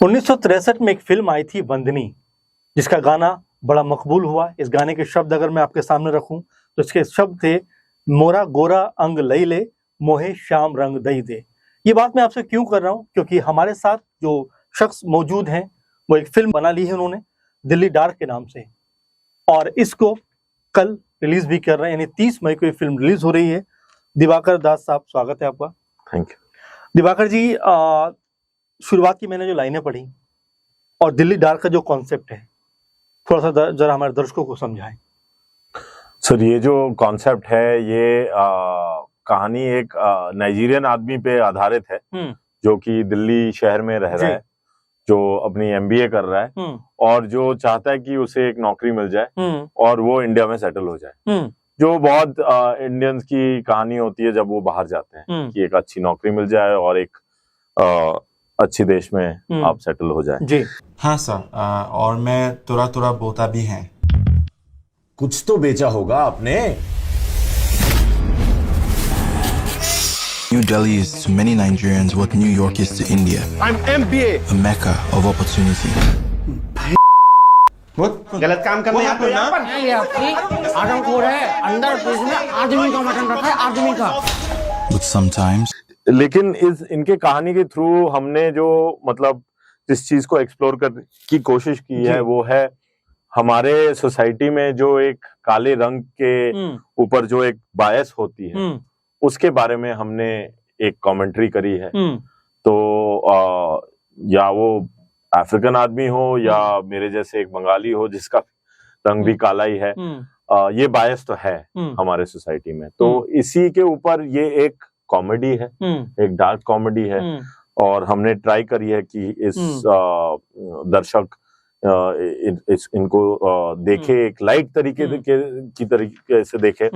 1963 में एक फिल्म आई थी बंदनी, जिसका गाना बड़ा मकबूल हुआ। इस गाने के शब्द अगर मैं आपके सामने रखूं तो इसके शब्द थे, मोरा गोरा अंग लई ले, मोहे श्याम रंग दई दे। ये बात मैं आपसे क्यों कर रहा हूं, क्योंकि हमारे साथ जो शख्स मौजूद हैं वो एक फिल्म बना ली है उन्होंने, दिल्ली डार्क के नाम से, और इसको कल रिलीज भी कर रहे हैं, यानी 30 मई को ये फिल्म रिलीज हो रही है। दिवाकर दास साहब, स्वागत है आपका। Thank you. दिवाकर जी, शुरुआत की मैंने जो लाइनें पढ़ी और दिल्ली डार्क का जो कॉन्सेप्ट है, थोड़ा सा जरा हमारे दर्शकों को समझाएं। सर, ये जो कॉन्सेप्ट है ये कहानी एक नाइजीरियन आदमी पे आधारित है जो कि दिल्ली शहर में रह रहा है, जो अपनी एमबीए कर रहा है और जो चाहता है कि उसे एक नौकरी मिल जाए और वो इंडिया में सेटल हो जाए। जो बहुत इंडियंस की कहानी होती है जब वो बाहर जाते हैं कि एक अच्छी नौकरी मिल जाए और एक अच्छी देश में आप सेटल हो जाए। जी हाँ सर, और मैं तुरा तुरा बोता भी है। कुछ तो बेचा होगा आपने। New Delhi is to many Nigerians what New York is to India. I'm MBA. A mecca of opportunity. गलत काम करने यहाँ पर ना। ये आपकी आदमखोर है, अंदर फ्रिज में आदमी का मटन रखा है, आदमी का। But sometimes लेकिन इनके कहानी के थ्रू हमने जो मतलब जिस चीज को एक्सप्लोर करने की कोशिश की है वो है हमारे सोसाइटी में जो एक काले रंग के ऊपर जो एक बायस होती है उसके बारे में हमने एक कमेंट्री करी है। तो या वो अफ्रीकन आदमी हो या मेरे जैसे एक बंगाली हो जिसका रंग भी काला ही है, ये बायस तो है हमारे सोसाइटी में। तो इसी के ऊपर ये एक कॉमेडी है, एक डार्क कॉमेडी है, और हमने ट्राई करी है कि इस दर्शक इनको देखे, एक लाइट तरीके से देखे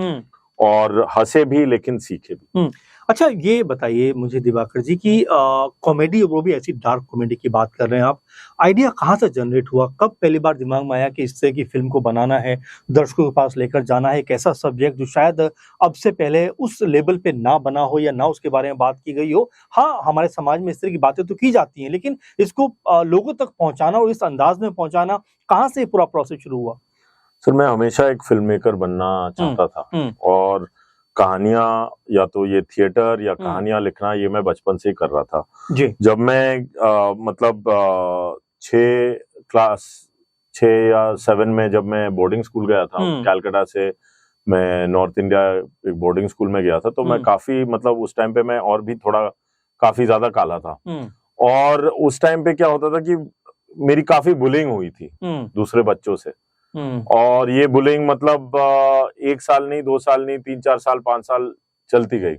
और हंसे भी लेकिन सीखे भी। अच्छा, ये बताइए मुझे दिवाकर जी की कॉमेडी, वो भी ऐसी डार्क कॉमेडी की बात कर रहे हैं आप, आइडिया कहाँ से जनरेट हुआ? कब पहली बार दिमाग में आया कि इस तरह की फिल्म को बनाना है, दर्शकों के पास लेकर जाना है, एक ऐसा सब्जेक्ट जो शायद अब से पहले उस लेवल पे ना बना हो या ना उसके बारे में बात की गई हो? हाँ, हमारे समाज में इस तरह की बातें तो की जाती हैं, लेकिन इसको लोगों तक पहुंचाना और इस अंदाज में पहुंचाना, कहाँ से पूरा प्रोसेस शुरू हुआ? सर, मैं हमेशा एक फिल्म मेकर बनना चाहता था और कहानियां, या तो ये थिएटर या कहानियां लिखना, ये मैं बचपन से ही कर रहा था। जी। जब मैं मतलब 6 या 7 में जब मैं बोर्डिंग स्कूल गया था, कलकत्ता से मैं नॉर्थ इंडिया एक बोर्डिंग स्कूल में गया था, तो मैं काफी मतलब उस टाइम पे मैं और भी थोड़ा काफी ज्यादा काला था। और उस टाइम पे क्या होता था कि मेरी काफी बुलिंग हुई थी दूसरे बच्चों से, और ये बुलिंग मतलब 1 साल नहीं, 2 साल नहीं, 3-4 साल, 5 साल चलती गई।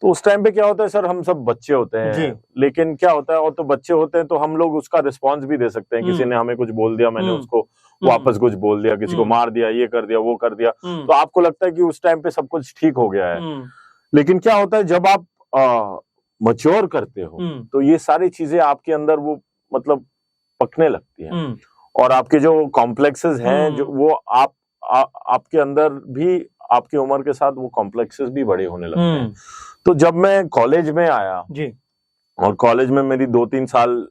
तो उस टाइम पे क्या होता है सर, हम सब बच्चे होते हैं, लेकिन क्या होता है, और तो बच्चे होते हैं तो हम लोग उसका रिस्पॉन्स भी दे सकते हैं। किसी ने हमें कुछ बोल दिया, मैंने उसको वापस कुछ बोल दिया, किसी को मार दिया, ये कर दिया, वो कर दिया, तो आपको लगता है कि उस टाइम पे सब कुछ ठीक हो गया है। लेकिन क्या होता है, जब आप मैच्योर करते हो तो ये सारी चीजें आपके अंदर वो मतलब पकने लगती हैं, और आपके जो कॉम्प्लेक्सेस हैं जो वो आपके अंदर भी आपकी उम्र के साथ वो कॉम्प्लेक्सेस भी बड़े होने लगते हैं। तो जब मैं कॉलेज में आया जी, और कॉलेज में मेरी 2-3 साल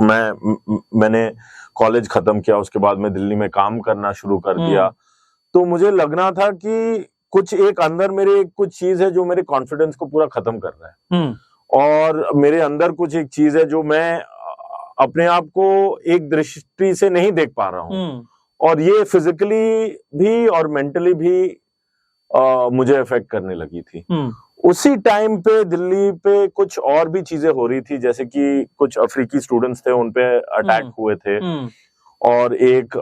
मैंने कॉलेज खत्म किया, उसके बाद मैं दिल्ली में काम करना शुरू कर दिया, तो मुझे लगना था कि कुछ एक अंदर मेरे कुछ चीज है जो मेरे कॉन्फिडेंस को पूरा खत्म कर रहा है, और मेरे अंदर कुछ एक चीज है जो मैं अपने आप को एक दृष्टि से नहीं देख पा रहा हूँ, और ये फिजिकली भी और मेंटली भी मुझे अफेक्ट करने लगी थी। उसी टाइम पे दिल्ली पे कुछ और भी चीजें हो रही थी, जैसे कि कुछ अफ्रीकी स्टूडेंट्स थे, उनपे अटैक हुए थे, और एक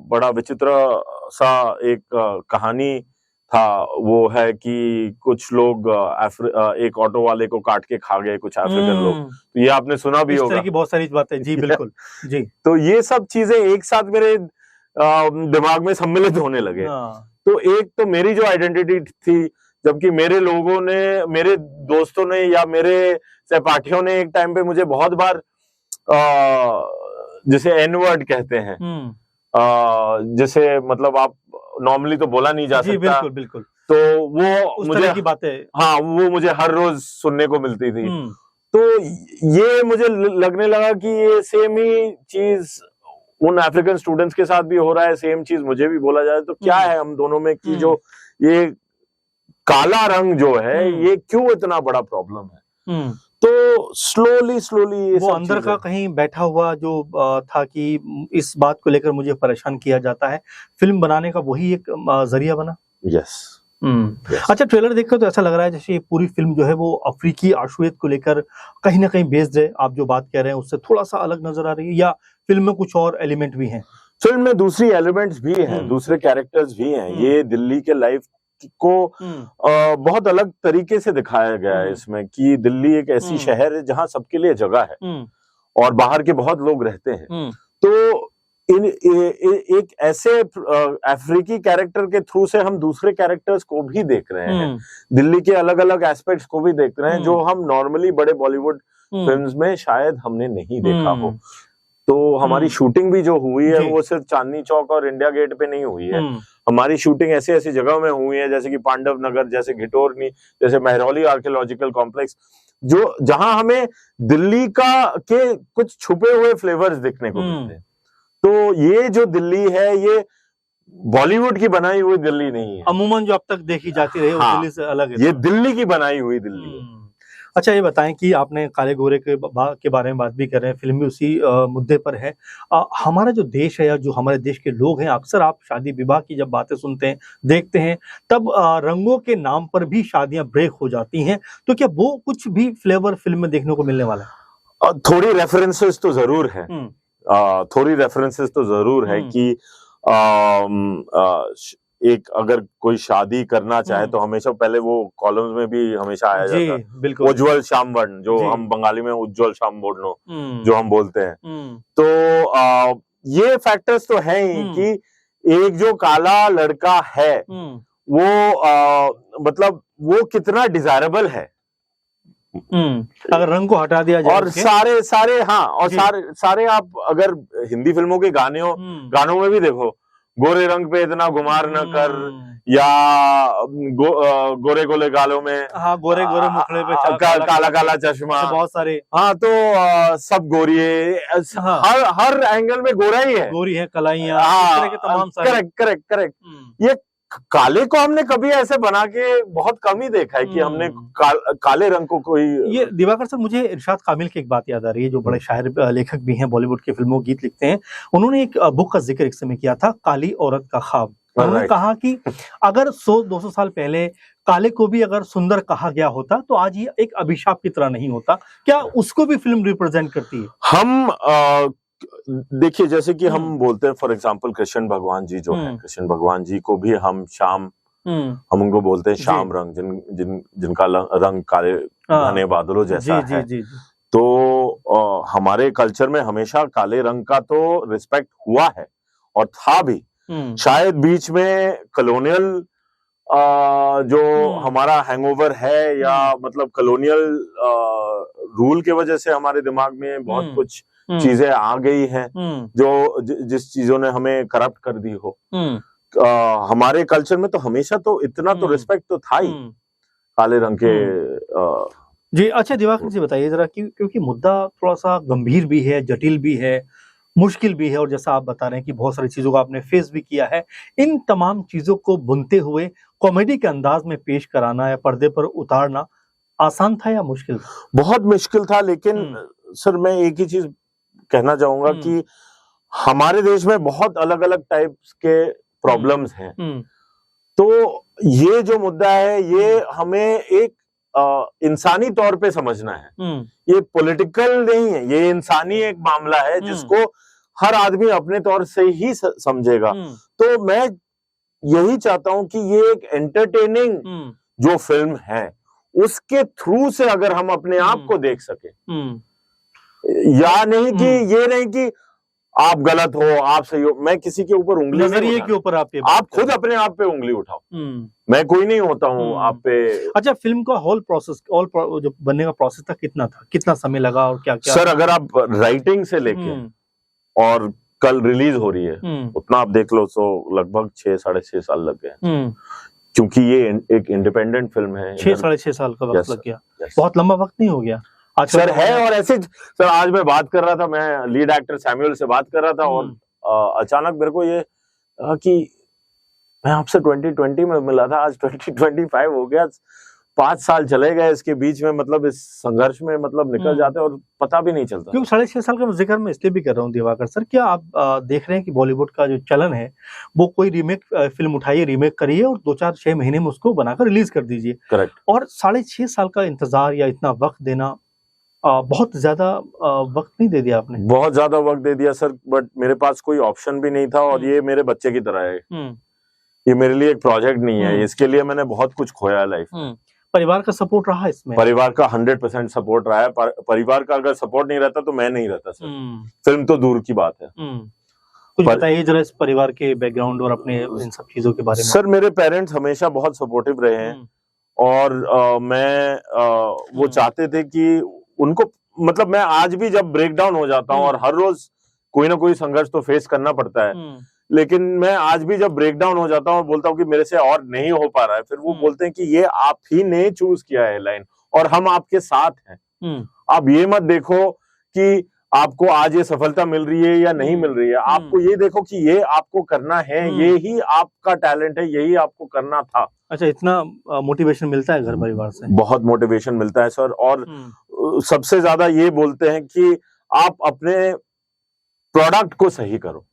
बड़ा विचित्र सा एक कहानी था, वो है कि कुछ लोग एक ऑटो वाले को काट के खा गए कुछ अफ्रीकन लोग, तो ये आपने सुना भी होगा। इस तरह की बहुत सारी बातें, जी बिल्कुल जी। तो ये सब चीजें एक साथ मेरे दिमाग में सम्मिलित होने लगे। तो एक तो मेरी जो आइडेंटिटी थी, जबकि मेरे लोगों ने, मेरे दोस्तों ने या मेरे सहपाठियों ने एक टाइम पे मुझे बहुत बार जिसे एन वर्ड कहते हैं, जिसे मतलब आप नॉर्मली तो बोला नहीं जा सकता। बिल्कुल बिल्कुल। तो वो मुझे की बातें, हाँ, वो मुझे हर रोज सुनने को मिलती थी। तो ये मुझे लगने लगा कि ये सेम ही चीज उन अफ्रीकन स्टूडेंट्स के साथ भी हो रहा है, सेम चीज मुझे भी बोला जाए तो क्या है हम दोनों में कि जो ये काला रंग जो है ये क्यों इतना बड़ा प्रॉब्लम है। तो स्लोली ये वो अंदर का कहीं बैठा हुआ जो था कि इस बात को लेकर मुझे परेशान किया जाता है, फिल्म बनाने का वही एक जरिया बना। यस। अच्छा, ट्रेलर देखकर तो ऐसा लग रहा है जैसे ये पूरी फिल्म जो है वो अफ्रीकी आशुएत को लेकर कहीं ना कहीं बेस्ड है। आप जो बात कह रहे हैं उससे थोड़ा सा अलग नजर आ रही है, या फिल्म में कुछ और एलिमेंट भी हैं? फिल्म में दूसरी एलिमेंट्स भी हैं, दूसरे कैरेक्टर्स भी हैं। ये दिल्ली के लाइफ को बहुत अलग तरीके से दिखाया गया है इसमें, कि दिल्ली एक ऐसी शहर है जहां सबके लिए जगह है और बाहर के बहुत लोग रहते हैं। तो एक ऐसे अफ्रीकी कैरेक्टर के थ्रू से हम दूसरे कैरेक्टर्स को भी देख रहे हैं, दिल्ली के अलग अलग एस्पेक्ट्स को भी देख रहे हैं जो हम नॉर्मली बड़े बॉलीवुड फिल्म्स में शायद हमने नहीं देखा हो। तो हमारी शूटिंग भी जो हुई है वो सिर्फ चांदनी चौक और इंडिया गेट पे नहीं हुई है। हमारी शूटिंग ऐसी ऐसी जगह में हुई है जैसे कि पांडव नगर, जैसे घिटोरनी, जैसे महरौली आर्कियोलॉजिकल कॉम्प्लेक्स, जो जहां हमें दिल्ली के कुछ छुपे हुए फ्लेवर्स दिखने को मिलते हैं। तो ये जो दिल्ली है ये बॉलीवुड की बनाई हुई दिल्ली नहीं है, अमूमन जो अब तक देखी जाती रही वो दिल्ली से अलग है। ये दिल्ली की बनाई हुई दिल्ली है। अच्छा, ये बताएं कि आपने काले गोरे के बारे में बात भी कर रहे हैं, फिल्म भी उसी मुद्दे पर है। हमारा जो देश है या जो हमारे देश के लोग हैं, अक्सर आप शादी विवाह की जब बातें सुनते हैं, देखते हैं, तब रंगों के नाम पर भी शादियां ब्रेक हो जाती हैं। तो क्या वो कुछ भी फ्लेवर फिल्म में देखने को मिलने वाला है? थोड़ी रेफरेंसेस तो जरूर है, थोड़ी रेफरेंसेस तो जरूर है कि एक अगर कोई शादी करना चाहे तो हमेशा पहले वो कॉलम्स में भी हमेशा आया जाता है उज्जवल श्याम वर्ण, जो हम बंगाली में उज्जवल श्याम बोर्नो जो हम बोलते हैं। तो ये फैक्टर्स तो है ही कि एक जो काला लड़का है वो मतलब वो कितना डिजायरेबल है अगर रंग को हटा दिया जाए। और सारे और सारे आप अगर हिंदी फिल्मों के गानों में भी देखो, गोरे रंग पे इतना गुमार न कर, या गोरे गोले गालों में गोरे गोरे मुखड़े पे काला काला चश्मा, बहुत सारे। तो सब गोरी है, हर एंगल में गोरा ही है, गोरी है, कलाइयां, तमाम सारे। करेक्ट। ये काले को हमने कभी ऐसे बना के बहुत कम ही देखा है कि हमने काले रंग को कोई। ये दिवाकर सर, मुझे इरशाद कामिल की एक बात याद आ रही है, जो बड़े शायर लेखक भी हैं, बॉलीवुड के फिल्मों गीत लिखते हैं। उन्होंने एक बुक का जिक्र एक समय किया था, काली औरत का ख्वाब। उन्होंने कहा कि अगर 100-200 साल पहले काले को भी अगर सुंदर कहा गया होता तो आज ये एक अभिशाप की तरह नहीं होता। क्या उसको भी फिल्म रिप्रेजेंट करती है? हम देखिए, जैसे कि हम बोलते हैं फॉर एग्जांपल कृष्ण भगवान जी जो है, कृष्ण भगवान जी को भी हम श्याम, हम उनको बोलते हैं श्याम रंग, जिनका रंग काले घने बादलों जैसा है। तो हमारे कल्चर में हमेशा काले रंग का तो रिस्पेक्ट हुआ है और था भी। शायद बीच में कॉलोनियल जो हमारा हैंगओवर है, या मतलब कॉलोनियल रूल के वजह से हमारे दिमाग में बहुत कुछ चीजें आ गई हैं जो जिस चीजों ने हमें करप्ट कर दी हो। हमारे कल्चर में तो हमेशा तो इतना तो रिस्पेक्ट तो था ही काले रंग के। जी अच्छा, दिवाकर जी बताइए जरा, क्योंकि मुद्दा थोड़ा सा गंभीर भी है, जटिल भी है, मुश्किल भी है, और जैसा आप बता रहे हैं कि बहुत सारी चीजों को आपने फेस भी किया है। इन तमाम चीजों को बुनते हुए कॉमेडी के अंदाज में पेश कराना या पर्दे पर उतारना आसान था या मुश्किल था? बहुत मुश्किल था, लेकिन सर मैं एक ही चीज कहना चाहूंगा कि हमारे देश में बहुत अलग अलग टाइप्स के प्रॉब्लम्स हैं। तो ये जो मुद्दा है ये हमें एक इंसानी तौर पे समझना है। ये पॉलिटिकल नहीं है, ये इंसानी एक मामला है जिसको हर आदमी अपने तौर से ही समझेगा। तो मैं यही चाहता हूं कि ये एक एंटरटेनिंग जो फिल्म है उसके थ्रू से अगर हम अपने आप को देख सके, या नहीं कि ये नहीं कि आप गलत हो, आप सही हो। मैं किसी के ऊपर उंगली नजरिए के ऊपर आप खुद अपने आप पे उंगली उठाओ, मैं कोई नहीं होता हूँ आप पे। अच्छा, फिल्म का होल प्रोसेस, जो बनने का प्रोसेस था, कितना समय लगा और क्या क्या? सर अगर आप राइटिंग से लेके और कल रिलीज हो रही है उतना आप देख लो, तो लगभग 6-6.5 साल लग गए, क्योंकि ये एक इंडिपेंडेंट फिल्म है। 6-6.5 साल का वक्त लग गया। बहुत लंबा वक्त नहीं हो गया? आजकल सर है। और ऐसे सर आज मैं बात कर रहा था, मैं लीड एक्टर सैमुअल से बात कर रहा था और अचानक मेरे को ये कि मैं आपसे 2020 में मिला था, आज 2025 हो गया, 5 साल चले गए इसके बीच में, मतलब इस संघर्ष में मतलब निकल जाते हैं और पता भी नहीं चलता। क्योंकि 6.5 साल का जिक्र मैं इसलिए भी कर रहा हूँ दिवाकर सर, क्या आप देख रहे हैं कि बॉलीवुड का जो चलन है वो कोई रीमेक फिल्म उठाइए, रीमेक करिए और 2-4-6 महीने में उसको बनाकर रिलीज कर दीजिए। करेक्ट। और 6.5 साल का इंतजार या इतना वक्त देना, बहुत ज्यादा वक्त नहीं दे दिया आपने? बहुत ज्यादा वक्त दे दिया सर, बट मेरे पास कोई ऑप्शन भी नहीं था और ये मेरे बच्चे की तरह है, ये मेरे लिए एक प्रोजेक्ट नहीं है, इसके लिए मैंने बहुत कुछ खोया है लाइफ में। परिवार का सपोर्ट रहा इसमें? परिवार का 100% सपोर्ट रहा है। परिवार का अगर सपोर्ट नहीं रहता तो मैं नहीं रहता सर, फिल्म तो दूर की बात है। कुछ बताइए जरा इस परिवार के बैकग्राउंड और अपने इन सब चीजों के बारे में। सर मेरे पेरेंट्स हमेशा बहुत सपोर्टिव रहे हैं और वो चाहते थे कि उनको, मतलब मैं आज भी जब ब्रेक डाउन हो जाता हूँ और हर रोज कोई ना कोई संघर्ष तो फेस करना पड़ता है, लेकिन मैं आज भी जब ब्रेक डाउन हो जाता हूँ और बोलता हूँ कि मेरे से और नहीं हो पा रहा है, फिर वो बोलते हैं कि ये आप ही ने चूज किया है लाइन और हम आपके साथ हैं। आप ये मत देखो कि आपको आज ये सफलता मिल रही है या नहीं मिल रही है, आपको ये देखो कि ये आपको करना है, ये ही आपका टैलेंट है, यही आपको करना था। अच्छा, इतना मोटिवेशन मिलता है घर परिवार से? बहुत मोटिवेशन मिलता है सर, और सबसे ज्यादा ये बोलते हैं कि आप अपने प्रोडक्ट को सही करो,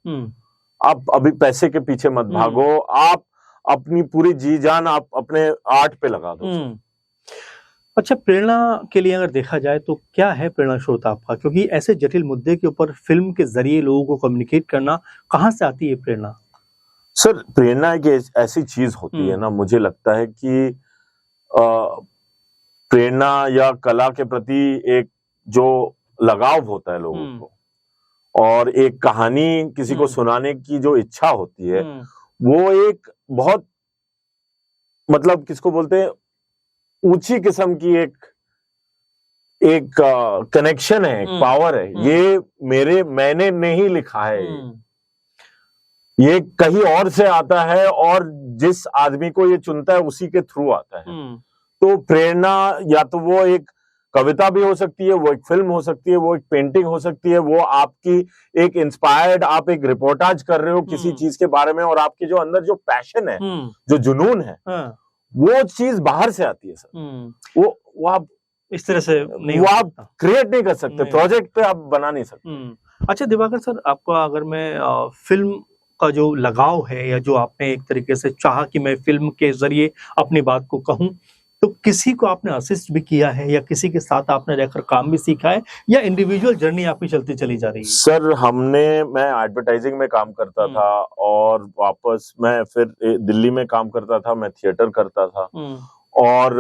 आप अभी पैसे के पीछे मत भागो, आप अपनी पूरी जी जान आप अपने आर्ट पे लगा दो। अच्छा, प्रेरणा के लिए अगर देखा जाए तो क्या है प्रेरणा स्रोत आपका? क्योंकि ऐसे जटिल मुद्दे के ऊपर फिल्म के जरिए लोगों को कम्युनिकेट करना, कहाँ से आती है प्रेरणा? सर प्रेरणा एक ऐसी चीज होती है ना, मुझे लगता है कि प्रेरणा या कला के प्रति एक जो लगाव होता है लोगों को और एक कहानी किसी को सुनाने की जो इच्छा होती है, वो एक बहुत, मतलब किसको बोलते हैं, ऊंची किस्म की एक कनेक्शन है, एक पावर है। ये मैंने नहीं लिखा है, ये कहीं और से आता है और जिस आदमी को ये चुनता है उसी के थ्रू आता है। तो प्रेरणा या तो वो एक कविता भी हो सकती है, वो एक फिल्म हो सकती है, वो एक पेंटिंग हो सकती है, वो आपकी एक इंस्पायर्ड, आप एक रिपोर्टाज कर रहे हो किसी चीज के बारे में और आपके जो अंदर जो पैशन है, जो जुनून है, वो चीज बाहर से आती है सर। वो आप इस तरह से नहीं, वो आप क्रिएट नहीं कर सकते, प्रोजेक्ट पे आप बना नहीं सकते। अच्छा दिवाकर सर, आपका अगर मैं फिल्म का जो लगाव है या जो आपने एक तरीके से चाहा कि मैं फिल्म के जरिए अपनी बात को कहूं, तो किसी को आपने असिस्ट भी किया है या किसी के साथ आपने रहकर काम भी सीखा है या इंडिविजुअल जर्नी आपकी चलती चली जा रही है? सर मैं एडवर्टाइजिंग में काम करता था और वापस मैं फिर दिल्ली में काम करता था, मैं थिएटर करता था और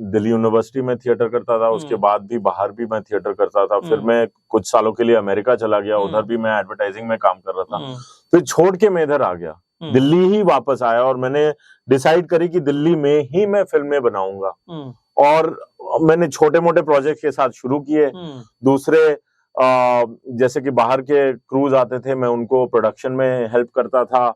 दिल्ली यूनिवर्सिटी में थिएटर करता था, उसके बाद भी बाहर भी मैं थिएटर करता था। फिर मैं कुछ सालों के लिए अमेरिका चला गया, उधर भी मैं एडवर्टाइजिंग में काम कर रहा था। फिर छोड़ के मैं इधर आ गया, दिल्ली ही वापस आया और मैंने डिसाइड करी कि दिल्ली में ही मैं फिल्में बनाऊंगा और मैंने छोटे मोटे प्रोजेक्ट के साथ शुरू किए। दूसरे जैसे कि बाहर के क्रूज आते थे, मैं उनको प्रोडक्शन में हेल्प करता था,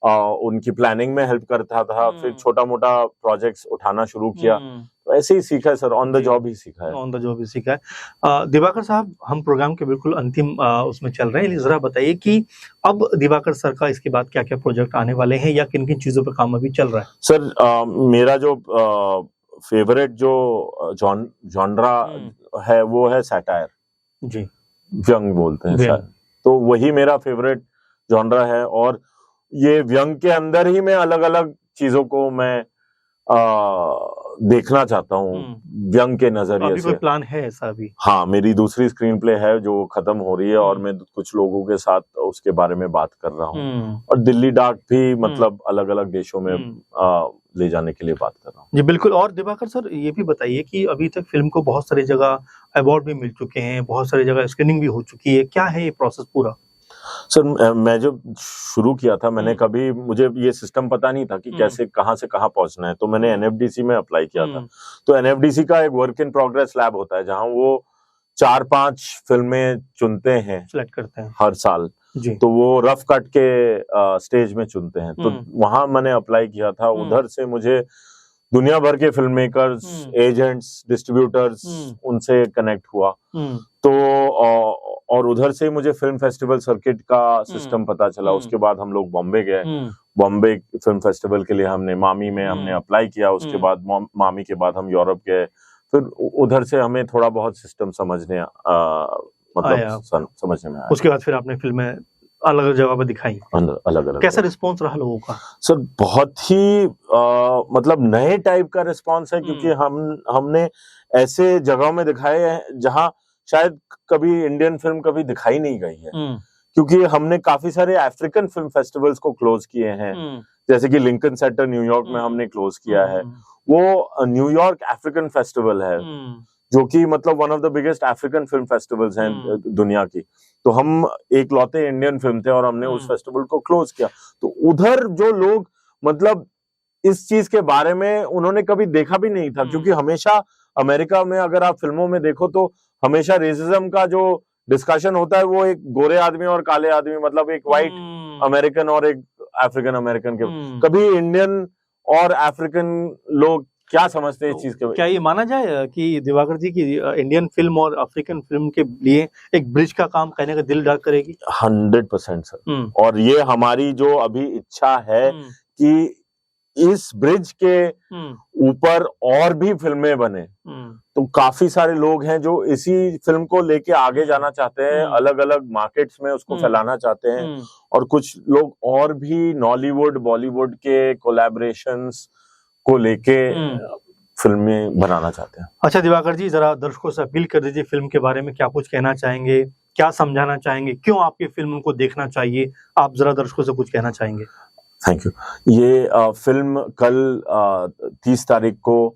उनकी प्लानिंग में हेल्प करता था। फिर छोटा मोटा प्रोजेक्ट्स उठाना शुरू किया, तो ऐसे ही सीखा है सर, ऑन द जॉब ही सीखा है। ऑन द जॉब ही सीखा है। दिवाकर साहब, हम प्रोग्राम के बिल्कुल अंतिम उसमें चल रहे हैं, जरा बताइए कि अब दिवाकर सर का इसके बाद क्या क्या प्रोजेक्ट आने वाले हैं या किन किन चीजों पर काम अभी चल रहा है? सर मेरा जो फेवरेट जो जॉनरा है वो है सैटायर जी, व्यंग बोलते हैं शायद, तो वही मेरा फेवरेट जॉनरा है और ये व्यंग के अंदर ही मैं अलग अलग चीजों को मैं देखना चाहता हूँ व्यंग के नजरिए से। कोई प्लान है ऐसा अभी? हाँ, मेरी दूसरी स्क्रीन प्ले है जो खत्म हो रही है और मैं कुछ लोगों के साथ उसके बारे में बात कर रहा हूँ और दिल्ली डाक भी मतलब अलग अलग देशों में ले जाने के लिए बात कर रहा हूँ। जी बिल्कुल। और दिवाकर सर, ये भी बताइए कि अभी तक फिल्म को बहुत सारी जगह अवार्ड भी मिल चुके हैं, बहुत सारी जगह स्क्रीनिंग भी हो चुकी है, क्या है ये प्रोसेस पूरा? सर मैं जब शुरू किया था, मैंने कभी, मुझे ये सिस्टम पता नहीं था कि कैसे कहाँ से कहाँ पहुंचना है, तो मैंने एनएफडीसी में अप्लाई किया था। तो एनएफडीसी का एक वर्क इन प्रोग्रेस लैब होता है जहां वो 4-5 फिल्में चुनते हैं, सिलेक्ट करते हैं हर साल जी। तो वो रफ कट के स्टेज में चुनते हैं, तो वहां मैंने अप्लाई किया था। उधर से मुझे दुनिया भर के फिल्म मेकर्स, एजेंट्स, डिस्ट्रीब्यूटर्स, उनसे कनेक्ट हुआ। तो और उधर से मुझे फिल्म फेस्टिवल सर्किट का सिस्टम पता चला। उसके बाद हम लोग बॉम्बे गए। बॉम्बे फिल्म फेस्टिवल के लिए हमने मामी में हमने अप्लाई किया। उसके बाद मामी के बाद हम यूरोप गए। फिर उधर से हमें थोड़ा बहुत सिस्टम समझने समझने में आया। उसके बाद फिर आपने फिल्में अलग अलग जगह पर दिखाई, अलग अलग। कैसा रिस्पॉन्स रहा लोगों का? सर बहुत ही मतलब नए टाइप का रिस्पॉन्स है, क्योंकि हमने ऐसे जगहों में दिखाए हैं जहां शायद कभी इंडियन फिल्म कभी दिखाई नहीं गई है। क्योंकि हमने काफी सारे अफ्रीकन फिल्म फेस्टिवल्स को क्लोज किए हैं, जैसे कि लिंकन सेंटर न्यूयॉर्क में हमने क्लोज किया है। वो न्यूयॉर्क अफ्रीकन फेस्टिवल है, जो कि मतलब one of the biggest African film festivals हैं दुनिया की। तो हम एक लौते इंडियन फिल्म थे और हमने उस फेस्टिवल को क्लोज किया। तो उधर जो लोग मतलब इस चीज के बारे में उन्होंने कभी देखा भी नहीं था, क्योंकि हमेशा अमेरिका में अगर आप फिल्मों में देखो तो हमेशा रेसिज्म का जो डिस्कशन होता है वो एक गोरे आदमी और काले आदमी, मतलब एक व्हाइट अमेरिकन और एक अफ्रीकन अमेरिकन के। कभी इंडियन और अफ्रीकन लोग क्या समझते हैं इस चीज के? क्या ये माना जाए कि दिवाकर जी की इंडियन फिल्म और अफ्रीकन फिल्म के लिए एक ब्रिज का काम करने का दिल डाक करेगी? 100% सर। और ये हमारी जो अभी इच्छा है कि इस ब्रिज के ऊपर और भी फिल्में बने। तो काफी सारे लोग हैं जो इसी फिल्म को लेके आगे जाना चाहते हैं, अलग अलग मार्केट्स में उसको फैलाना चाहते हैं। और कुछ लोग और भी नॉलीवुड बॉलीवुड के कोलैबोरेशंस को लेके फिल्में बनाना चाहते हैं। अच्छा दिवाकर जी, जरा दर्शकों से अपील कर दीजिए, फिल्म के बारे में क्या कुछ कहना चाहेंगे, क्या समझाना चाहेंगे, क्यों आपकी फिल्म उनको देखना चाहिए? आप जरा दर्शकों से कुछ कहना चाहेंगे? Thank you. ये फिल्म कल 30 तारीख को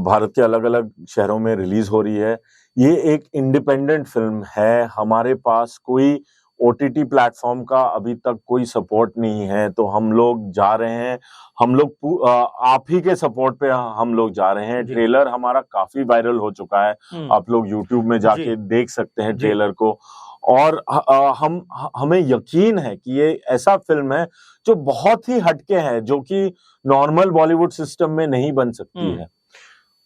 भारत के अलग अलग शहरों में रिलीज हो रही है। ये एक इंडिपेंडेंट फिल्म है। हमारे पास कोई OTT प्लेटफॉर्म का अभी तक कोई सपोर्ट नहीं है, तो हम लोग जा रहे हैं। हम लोग आप ही के सपोर्ट पे हम लोग जा रहे हैं। ट्रेलर हमारा काफी वायरल हो चुका है। आप लोग YouTube में जाके देख सकते हैं ट्रेलर को। और हमें यकीन है कि ये ऐसा फिल्म है जो बहुत ही हटके है, जो कि नॉर्मल बॉलीवुड सिस्टम में नहीं बन सकती है।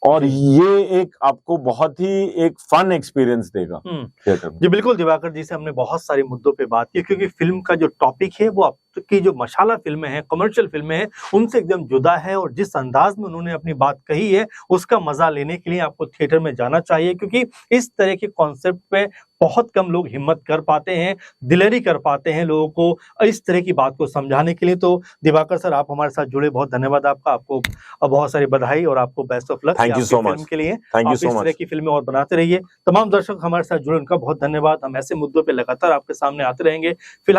और ये एक आपको बहुत ही एक फन एक्सपीरियंस देगा थिएटर में। जी बिल्कुल, दिवाकर जी से हमने बहुत सारे मुद्दों पे बात की, क्योंकि फिल्म का जो टॉपिक है वो अब की जो मसाला फिल्में हैं, कमर्शियल फिल्में हैं, उनसे एकदम जुदा है। और जिस अंदाज में उन्होंने अपनी बात कही है उसका मजा लेने के लिए आपको थिएटर में जाना चाहिए, क्योंकि इस तरह के कॉन्सेप्ट पे बहुत कम लोग हिम्मत कर पाते हैं, दिलेरी कर पाते हैं लोगों को इस तरह की बात को समझाने के लिए। तो दिवाकर सर, आप हमारे साथ जुड़े, बहुत धन्यवाद आपका। आपको बहुत सारी बधाई और आपको best of luck thank you so much के लिए। थैंक यू इस सो मच। तरह की फिल्में और बनाते रहिए। तमाम दर्शक हमारे साथ जुड़े, उनका बहुत धन्यवाद। हम ऐसे मुद्दों पे लगातार आपके सामने आते रहेंगे। फिलहाल